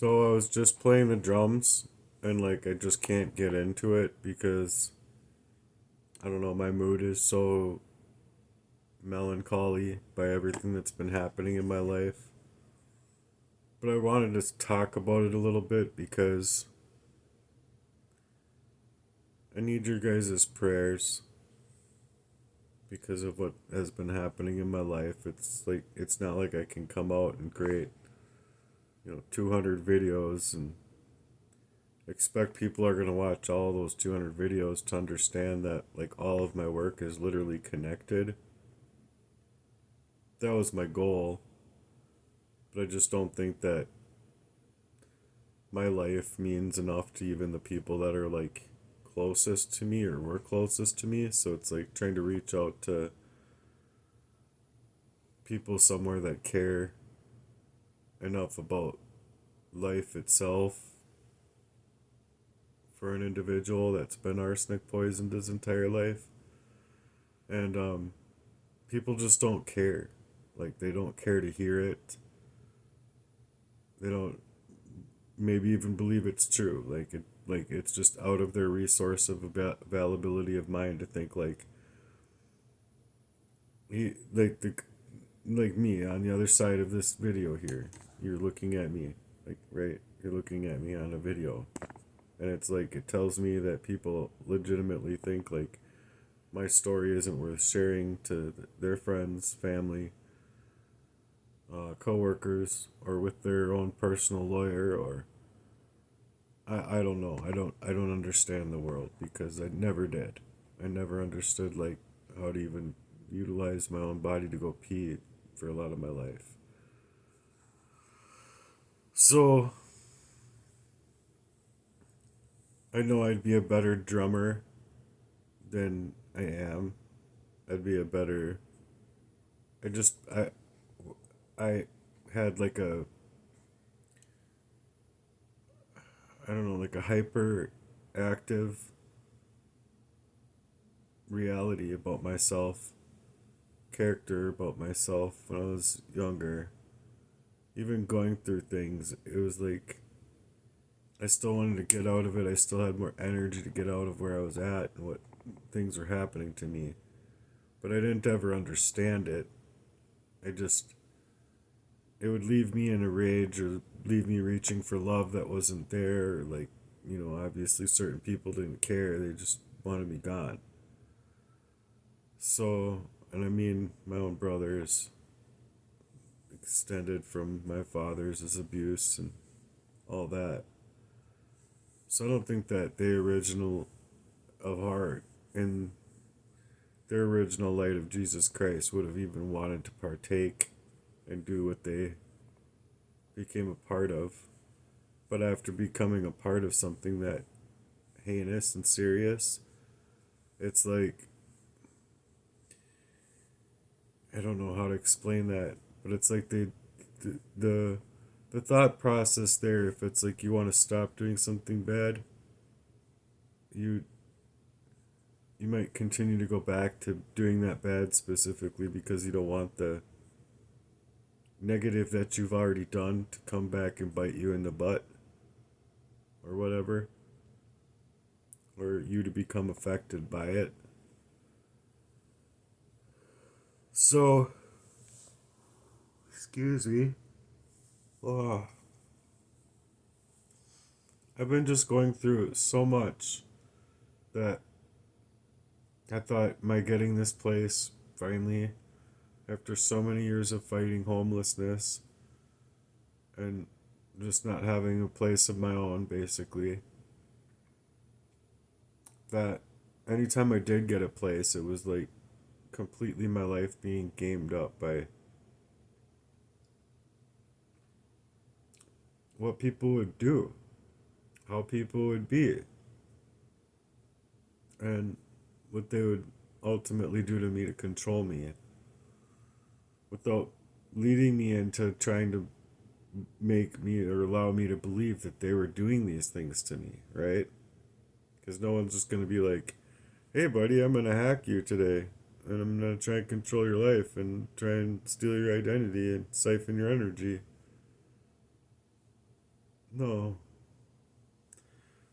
So I was just playing the drums and like I just can't get into it because I don't know, my mood is so melancholy by everything that's been happening in my life. But I wanted to talk about it a little bit because I need your guys' prayers because of what has been happening in my life. It's not like I can come out and create, 200 videos and expect people are going to watch all those 200 videos to understand that like all of my work is literally connected. That was my goal, but I just don't think that my life means enough to even the people that are like closest to me or were closest to me. So it's like trying to reach out to people somewhere that care enough about life itself for an individual that's been arsenic poisoned his entire life. And people just don't care. Like they don't care to hear it. They don't maybe even believe it's true. Like it's just out of their resource of availability of mind to think like he like me on the other side of this video here. You're looking at me, like right. You're looking at me on a video, and it's like it tells me that people legitimately think like my story isn't worth sharing to their friends, family, coworkers, or with their own personal lawyer. Or I don't know. I don't understand the world because I never did. I never understood like how to even utilize my own body to go pee for a lot of my life. So I know I'd be a better drummer than I am. I'd be a better. I just I had like a I don't know like a hyper active reality about myself, character about myself when I was younger. Even going through things, it was like I still wanted to get out of it. I still had more energy to get out of where I was at and what things were happening to me. But I didn't ever understand it. I just, it would leave me in a rage or leave me reaching for love that wasn't there. Or like, obviously certain people didn't care. They just wanted me gone. So, and I mean, my own brothers extended from my father's abuse and all that. So I don't think that the original of heart and their original light of Jesus Christ would have even wanted to partake and do what they became a part of. But after becoming a part of something that heinous and serious, it's like I don't know how to explain that, but it's like the the, the thought process there. If it's like you want to stop doing something bad, you you might continue to go back to doing that bad specifically because you don't want the negative that you've already done to come back and bite you in the butt or whatever, or you to become affected by it. So, excuse me. Oh, I've been just going through so much that I thought my getting this place finally, after so many years of fighting homelessness and just not having a place of my own, basically, that anytime I did get a place, it was like completely my life being gamed up by what people would do, how people would be, and what they would ultimately do to me to control me without leading me into trying to make me or allow me to believe that they were doing these things to me, right? Because no one's just going to be like, hey, buddy, I'm going to hack you today. And I'm going to try and control your life and try and steal your identity and siphon your energy. No,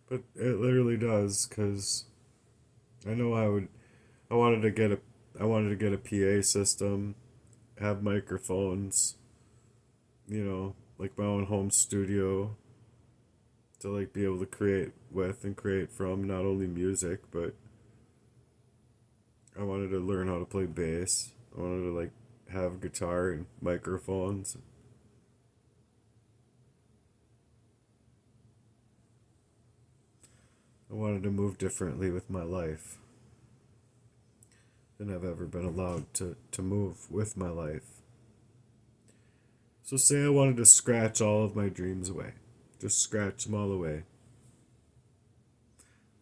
but it literally does, because I know I wanted to get I wanted to get a PA system, have microphones, like my own home studio to like be able to create with and create from not only music, but I wanted to learn how to play bass. I wanted to like have guitar and microphones. I wanted to move differently with my life than I've ever been allowed to move with my life. So say I wanted to scratch all of my dreams away. Just scratch them all away.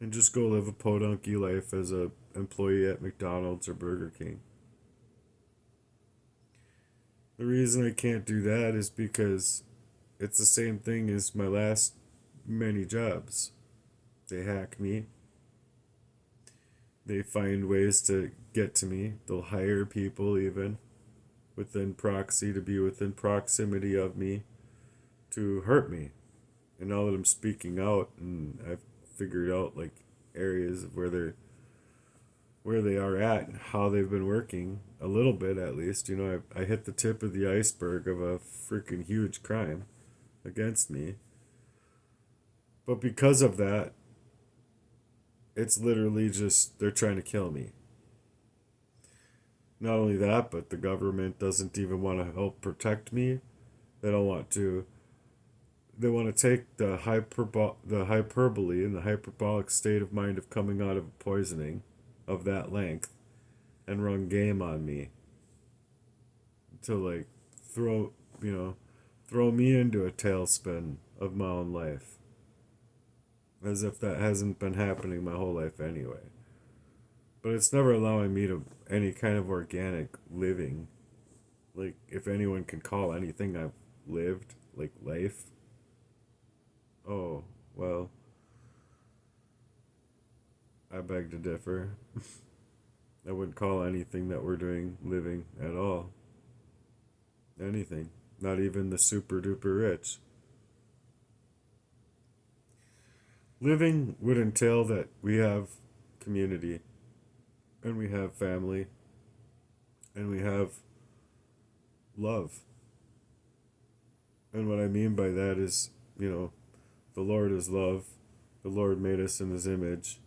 And just go live a podunky life as a employee at McDonald's or Burger King. The reason I can't do that is because it's the same thing as my last many jobs. They hack me. They find ways to get to me. They'll hire people even within proxy to be within proximity of me to hurt me. And now that I'm speaking out and I've figured out like areas of where they are at and how they've been working a little bit at least, I hit the tip of the iceberg of a freaking huge crime against me. But because of that, it's literally just they're trying to kill me. Not only that, but the government doesn't even want to help protect me. They don't want to. They want to take the hyperbole and the hyperbolic state of mind of coming out of poisoning of that length and run game on me to like throw you know throw me into a tailspin of my own life, as if that hasn't been happening my whole life anyway. But it's never allowing me to any kind of organic living. Like, if anyone can call anything I've lived like life, oh, well, I beg to differ. I wouldn't call anything that we're doing living at all. Anything. Not even the super duper rich. Living would entail that we have community, and we have family, and we have love. And what I mean by that is, the Lord is love. The Lord made us in his image.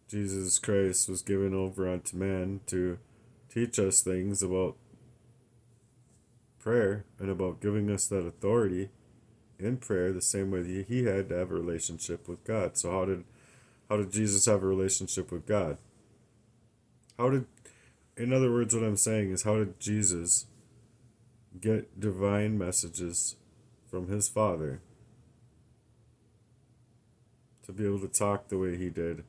Jesus Christ was given over unto man to teach us things about prayer and about giving us that authority in prayer the same way that he had to have a relationship with God. So how did Jesus have a relationship with God? How did In other words, what I'm saying is, how did Jesus get divine messages from his Father to be able to talk the way he did,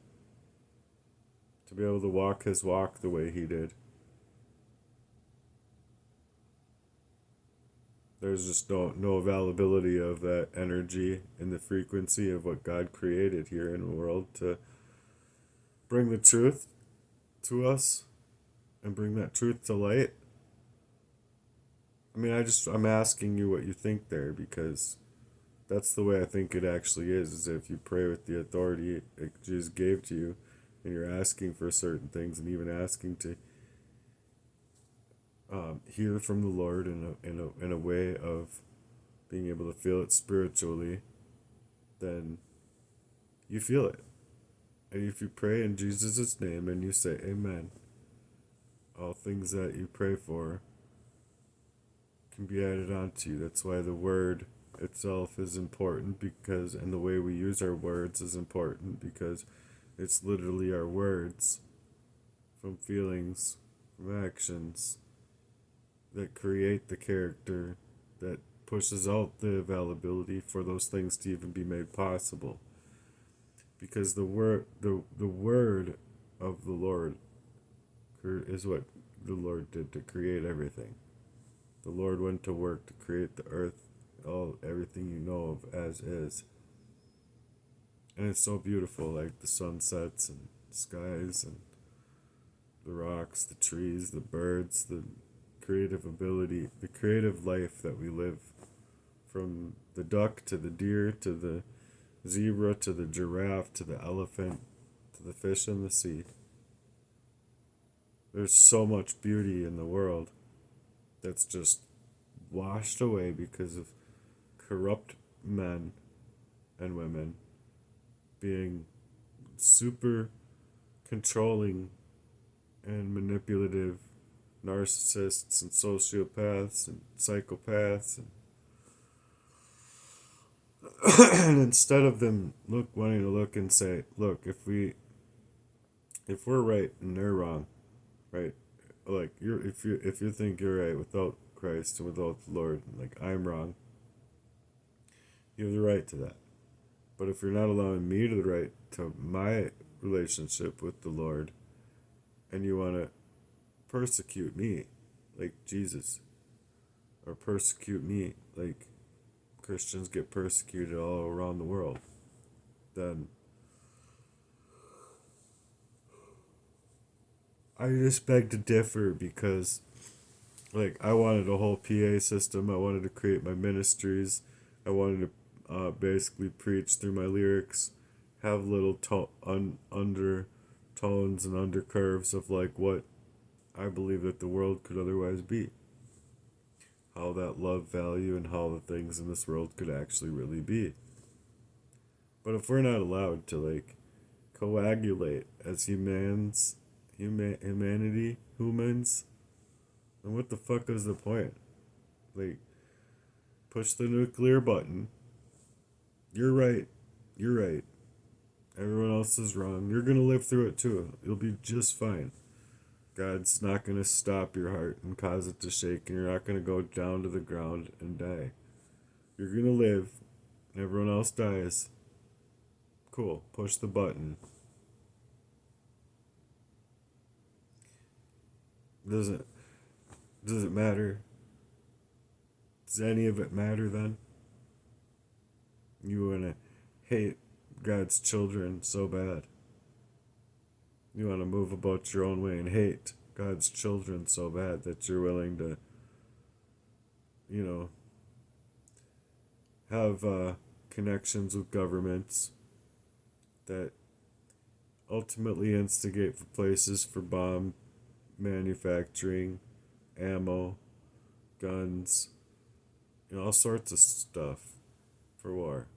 to be able to walk his walk the way he did? There's just no availability of that energy and the frequency of what God created here in the world to bring the truth to us and bring that truth to light. I mean, I'm asking you what you think there, because that's the way I think it actually is if you pray with the authority that Jesus gave to you, and you're asking for certain things and even asking to hear from the Lord in a way of being able to feel it spiritually, then you feel it. And if you pray in Jesus' name and you say amen, all things that you pray for can be added onto you. That's why the word itself is important, and the way we use our words is important, because it's literally our words, from feelings, from actions, that create the character that pushes out the availability for those things to even be made possible. Because the word of the Lord is what the Lord did to create everything. The Lord went to work to create the earth, everything you know of as is. And it's so beautiful, like the sunsets and skies and the rocks, the trees, the birds, the creative ability, the creative life that we live from the duck to the deer to the zebra to the giraffe to the elephant to the fish in the sea. There's so much beauty in the world that's just washed away because of corrupt men and women being super controlling and manipulative narcissists and sociopaths and psychopaths and instead of them wanting to look and say, look, if we're right and they're wrong, right? Like if you think you're right without Christ and without the Lord, like I'm wrong, you have the right to that. But if you're not allowing me to the right to my relationship with the Lord, and you want to persecute me like Jesus, or persecute me like Christians get persecuted all around the world, then I just beg to differ because, like, I wanted a whole PA system. I wanted to create my ministries. I wanted to basically preach through my lyrics, have little undertones and undercurves of like what I believe that the world could otherwise be. How that love value and how the things in this world could actually really be. But if we're not allowed to like coagulate as humans, humans, then what the fuck is the point? Like, push the nuclear button. You're right. You're right. Everyone else is wrong. You're gonna live through it too. You'll be just fine. God's not gonna stop your heart and cause it to shake, and you're not gonna go down to the ground and die. You're gonna live, and everyone else dies. Cool. Push the button. Doesn't does it matter? Does any of it matter then? You wanna hate God's children so bad. You wanna move about your own way and hate God's children so bad that you're willing to, you know, have connections with governments that ultimately instigate for places for bomb manufacturing, ammo, guns, all sorts of stuff for war,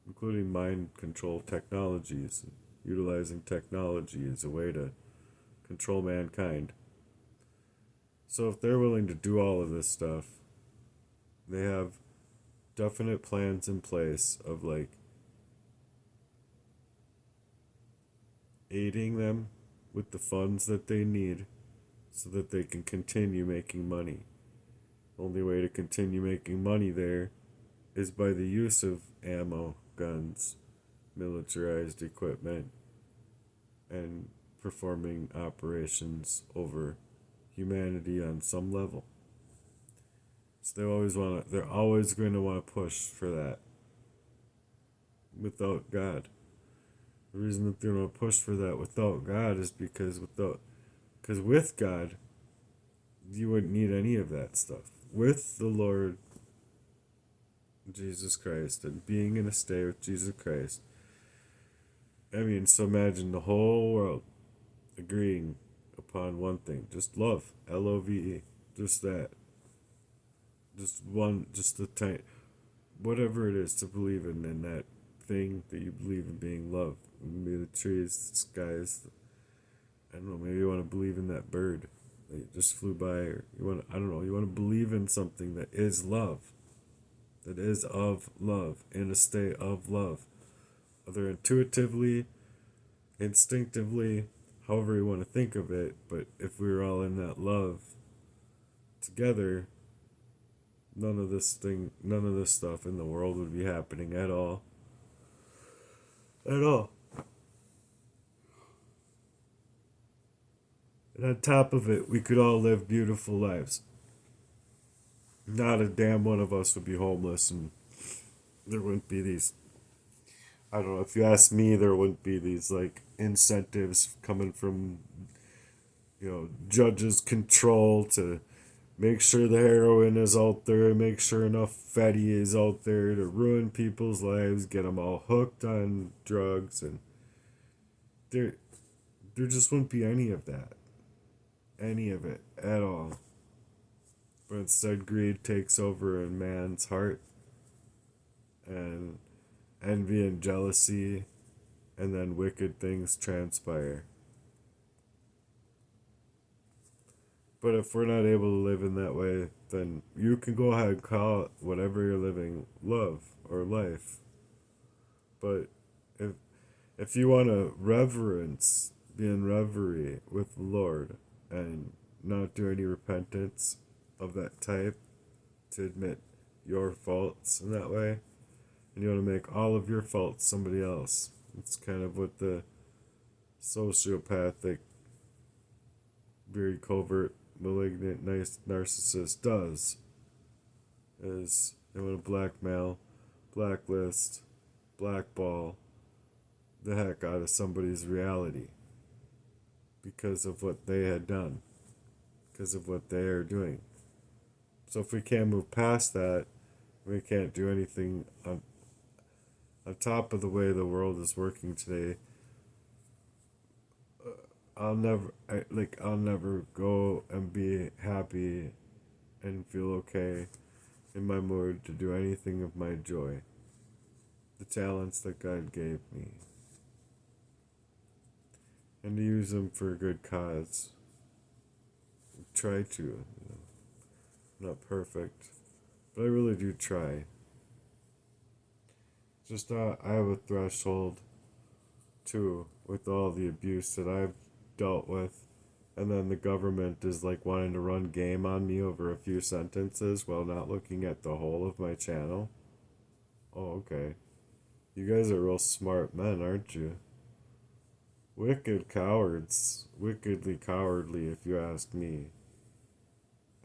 including mind control technologies, utilizing technology as a way to control mankind. So if they're willing to do all of this stuff, they have definite plans in place of like aiding them with the funds that they need so that they can continue making money. Only way to continue making money there is by the use of ammo, guns, militarized equipment, and performing operations over humanity on some level. So they're always going to want to push for that without God. The reason that they're going to push for that without God is because with God, you wouldn't need any of that stuff. With the Lord Jesus Christ and being in a state with Jesus Christ, I mean, so imagine the whole world agreeing upon one thing, just love, LOVE, just that, just the tiny, whatever it is to believe in that thing that you believe in being love. Maybe the trees, the skies, I don't know, maybe you want to believe in that bird that just flew by, or you want to, I don't know, you want to believe in something that is love, that is of love, in a state of love, whether intuitively, instinctively, however you want to think of it. But if we were all in that love together, none of this stuff in the world would be happening at all. At all. And on top of it, we could all live beautiful lives. Not a damn one of us would be homeless, and there wouldn't be these, I don't know, if you ask me, there wouldn't be these like incentives coming from, judges' control to make sure the heroin is out there, make sure enough fatty is out there to ruin people's lives, get them all hooked on drugs, and there, there just wouldn't be any of it at all. But instead, greed takes over in man's heart, and envy and jealousy, and then wicked things transpire. But if we're not able to live in that way, then you can go ahead and call it whatever you're living love or life. But if if you want to reverence, be in reverie with the Lord and not do any repentance of that type to admit your faults in that way, and you want to make all of your faults somebody else. It's kind of what the sociopathic, very covert, malignant, nice narcissist does. Is they want to blackmail, blacklist, blackball the heck out of somebody's reality because of what they had done, because of what they are doing. So if we can't move past that, we can't do anything on top of the way the world is working today. I'll never go and be happy and feel okay in my mood to do anything of my joy. The talents that God gave me. And to use them for a good cause. Try to. Not perfect. But I really do try. Just I have a threshold too with all the abuse that I've dealt with, and then the government is like wanting to run game on me over a few sentences while not looking at the whole of my channel. Oh, okay. You guys are real smart men, aren't you? Wicked cowards. Wickedly cowardly, if you ask me.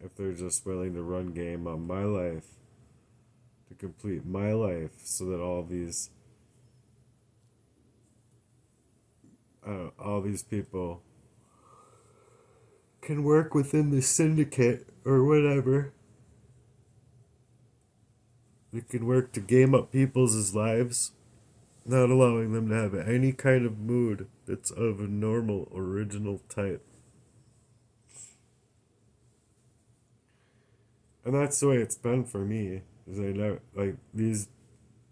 If they're just willing to run game on my life, to complete my life, so that all these people can work within the syndicate or whatever. They can work to game up people's lives, not allowing them to have any kind of mood that's of a normal, original type. And that's the way it's been for me. Is I never like these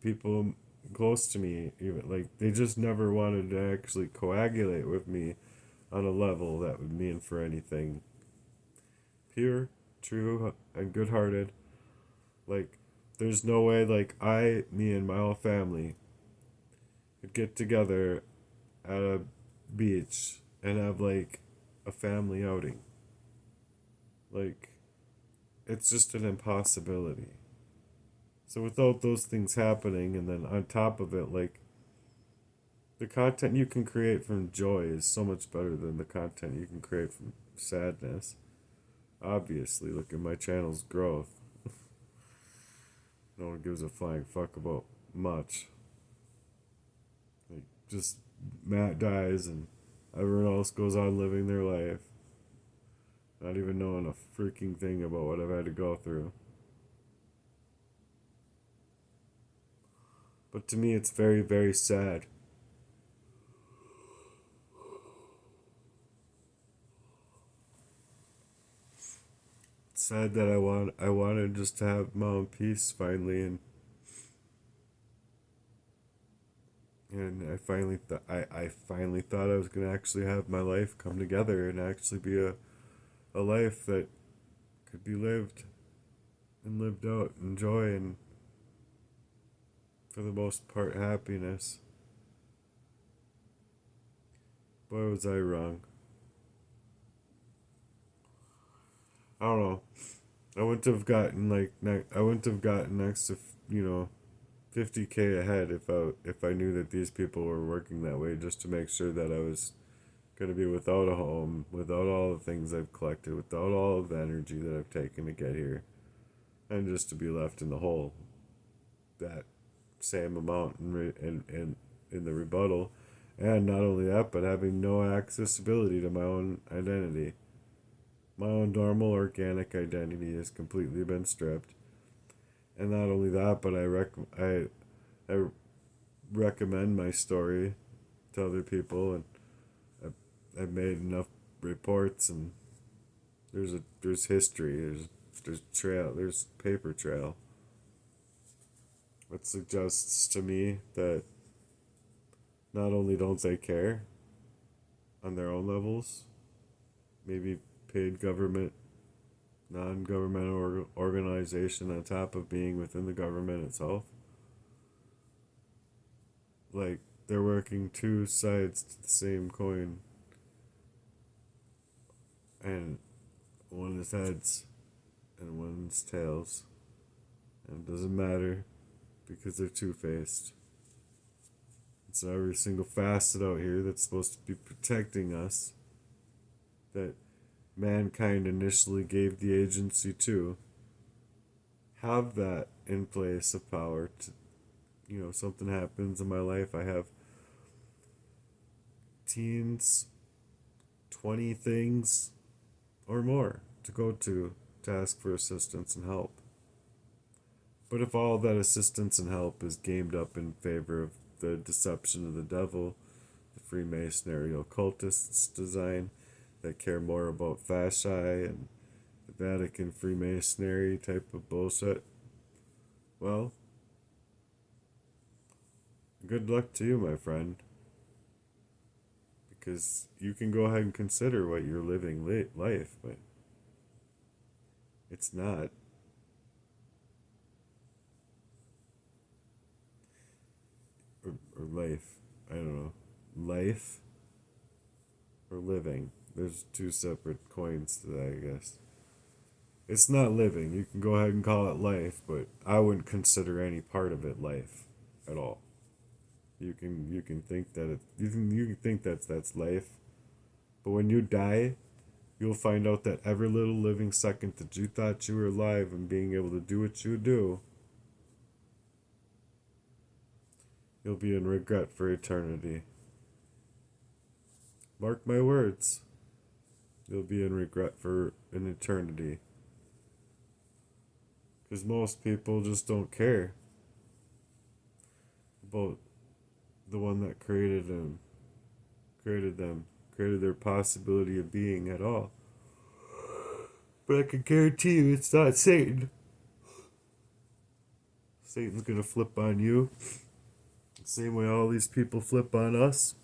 people close to me, even like they just never wanted to actually coagulate with me on a level that would mean for anything pure, true, and good-hearted. Like, there's no way like me and my whole family could get together at a beach and have like a family outing. Like, it's just an impossibility. So without those things happening, and then on top of it, like, the content you can create from joy is so much better than the content you can create from sadness. Obviously, look at my channel's growth. No one gives a flying fuck about much. Like, just Matt dies and everyone else goes on living their life, not even knowing a freaking thing about what I've had to go through. But to me, it's very, very sad. It's sad that I wanted just to have my own peace finally, and I finally thought I was gonna actually have my life come together and actually be a life that could be lived and lived out in joy and for the most part happiness. Boy, was I wrong. I don't know. I wouldn't have gotten I wouldn't have gotten next to 50K ahead if I knew that these people were working that way just to make sure that I was gonna be without a home, without all the things I've collected, without all of the energy that I've taken to get here, and just to be left in the hole. That same amount in the rebuttal, and not only that, but having no accessibility to my own identity. My own normal organic identity has completely been stripped. And not only that, but I recommend my story to other people, and I've made enough reports, and there's history, there's trail, there's paper trail. It suggests to me that not only don't they care on their own levels, maybe paid government, non-governmental organization on top of being within the government itself, like they're working two sides to the same coin, and one is heads and one's tails, and it doesn't matter because they're two-faced. It's every single facet out here that's supposed to be protecting us, that mankind initially gave the agency to, have that in place of power to, something happens in my life. I have teens, 20 things or more to go to ask for assistance and help. But if all that assistance and help is gamed up in favor of the deception of the devil, the Freemasonry occultists' design that care more about fasci and the Vatican Freemasonry type of bullshit, well, good luck to you, my friend. Because you can go ahead and consider what you're living life, but it's not. Or life. I don't know. Life or living. There's two separate coins to that, I guess. It's not living. You can go ahead and call it life, but I wouldn't consider any part of it life at all. You can think that you can think that's life, but when you die, you'll find out that every little living second that you thought you were alive and being able to do what you do, you'll be in regret for eternity. Mark my words. You'll be in regret for an eternity. Because most people just don't care about the one that created their possibility of being at all. But I can guarantee you it's not Satan. Satan's gonna flip on you. The same way all these people flip on us.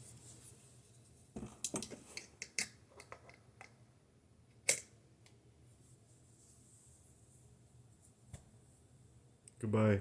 Goodbye.